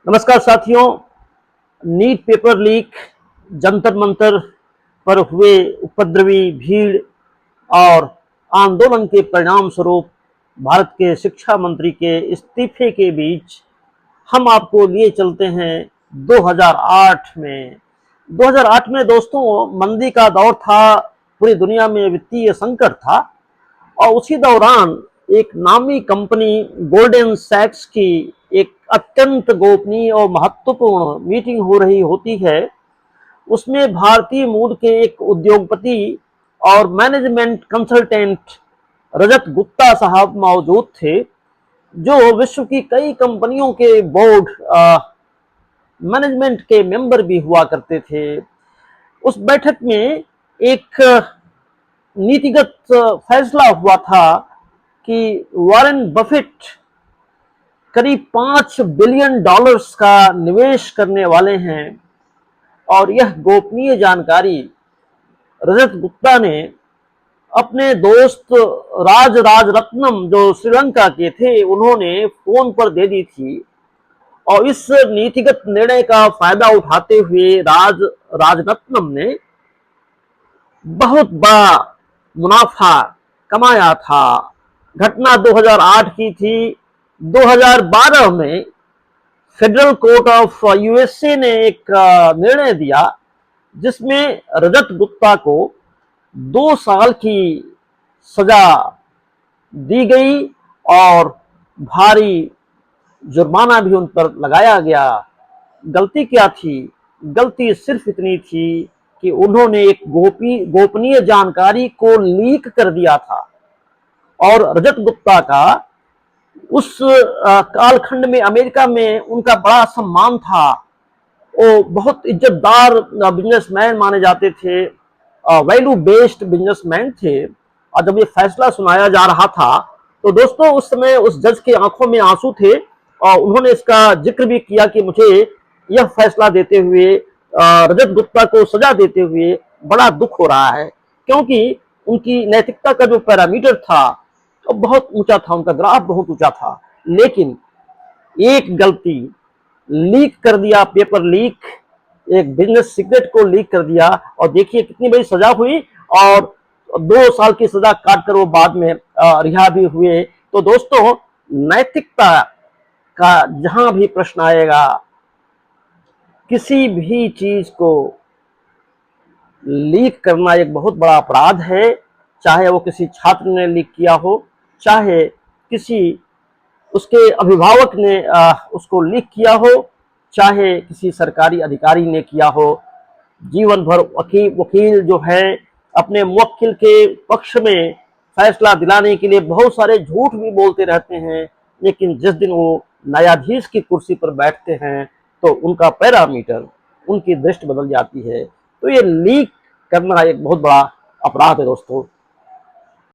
नमस्कार साथियों। NEET paper leak, Jantar Mantar पर हुए उपद्रवी भीड़ और आंदोलन के परिणाम स्वरूप भारत के शिक्षा मंत्री के इस्तीफे के बीच हम आपको लिए चलते हैं 2008 में। 2008 में दोस्तों मंदी का दौर था, पूरी दुनिया में वित्तीय संकट था और उसी दौरान एक नामी कंपनी गोल्डन सैक्स की एक अत्यंत गोपनीय और महत्वपूर्ण मीटिंग हो रही होती है। उसमें भारतीय मूल के एक उद्योगपति और मैनेजमेंट कंसल्टेंट रजत गुप्ता साहब मौजूद थे, जो विश्व की कई कंपनियों के बोर्ड मैनेजमेंट के मेंबर भी हुआ करते थे। उस बैठक में एक नीतिगत फैसला हुआ था कि वॉरेन बफेट करीब $5 बिलियन का निवेश करने वाले हैं और यह गोपनीय जानकारी रजत गुप्ता ने अपने दोस्त राजरत्नम जो श्रीलंका के थे उन्होंने फोन पर दे दी थी। और इस नीतिगत निर्णय का फायदा उठाते हुए राजरत्नम ने बहुत बड़ा मुनाफा कमाया था। घटना 2008 की थी। 2012 में फेडरल कोर्ट ऑफ यूएसए ने एक निर्णय दिया जिसमें रजत गुप्ता को 2 साल की सजा दी गई और भारी जुर्माना भी उन पर लगाया गया। गलती क्या थी? गलती सिर्फ इतनी थी कि उन्होंने एक गोपनीय जानकारी को लीक कर दिया था और रजत गुप्ता का उस कालखंड में अमेरिका में उनका बड़ा सम्मान था। वो बहुत इज्जतदार बिजनेसमैन माने जाते थे, वैल्यू बेस्ड बिजनेसमैन थे। और जब ये फैसला सुनाया जा रहा था तो दोस्तों उस समय उस जज के आंखों में आंसू थे और उन्होंने इसका जिक्र भी किया कि मुझे यह फैसला देते हुए, रजत गुप्ता को सजा देते हुए बड़ा दुख हो रहा है, क्योंकि उनकी नैतिकता का जो पैरामीटर था वो बहुत ऊंचा था, उनका ग्राफ बहुत ऊंचा था। लेकिन एक गलती, लीक कर दिया, पेपर लीक, एक बिजनेस सीक्रेट को लीक कर दिया और देखिए कितनी बड़ी सजा हुई और 2 साल की सजा काटकर वो बाद में रिहा भी हुए। तो दोस्तों नैतिकता का जहां भी प्रश्न आएगा, किसी भी चीज को लीक करना एक बहुत बड़ा अपराध है। चाहे वो किसी छात्र ने लीक किया हो, चाहे किसी उसके अभिभावक ने उसको लीक किया हो, चाहे किसी सरकारी अधिकारी ने किया हो। जीवन भर वकील जो है अपने मुवक्किल के पक्ष में फैसला दिलाने के लिए बहुत सारे झूठ भी बोलते रहते हैं, लेकिन जिस दिन वो न्यायाधीश की कुर्सी पर बैठते हैं तो उनका पैरामीटर, उनकी दृष्टि बदल जाती है। तो ये लीक करना एक बहुत बड़ा अपराध है दोस्तों।